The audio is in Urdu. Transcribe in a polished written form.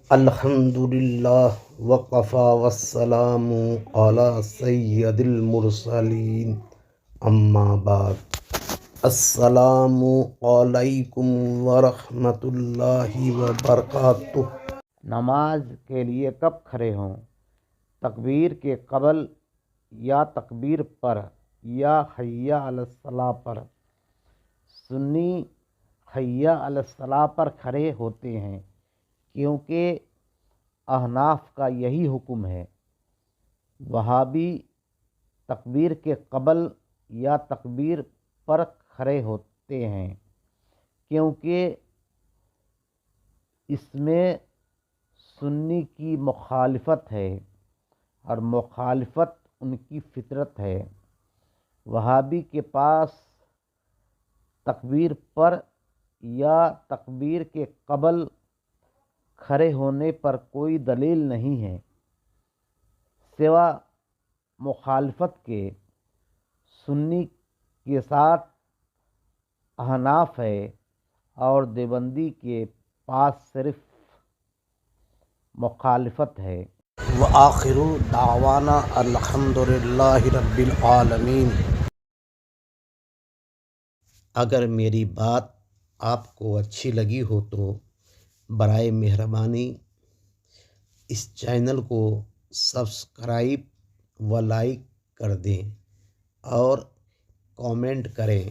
الحمدللہ وقفا والسلام علی سید المرسلین اما بعد السلام علیکم ورحمۃ اللہ وبرکاتہ۔ نماز کے لیے کب کھڑے ہوں؟ تکبیر کے قبل یا تکبیر پر یا حی علی الصلاۃ پر؟ سنی حی علی الصلاۃ پر کھڑے ہوتے ہیں کیونکہ احناف کا یہی حکم ہے۔ وہابی تکبیر کے قبل یا تکبیر پر کھڑے ہوتے ہیں کیونکہ اس میں سنی کی مخالفت ہے اور مخالفت ان کی فطرت ہے۔ وہابی کے پاس تکبیر پر یا تکبیر کے قبل کھڑے ہونے پر کوئی دلیل نہیں ہے سوا مخالفت کے۔ سنی کے ساتھ احناف ہے اور دیوبندی کے پاس صرف مخالفت ہے۔ وآخر دعوانا الحمدللہ رب العالمین۔ اگر میری بات آپ کو اچھی لگی ہو تو برائے مہربانی اس چینل کو سبسکرائب و لائک کر دیں اور کامنٹ کریں۔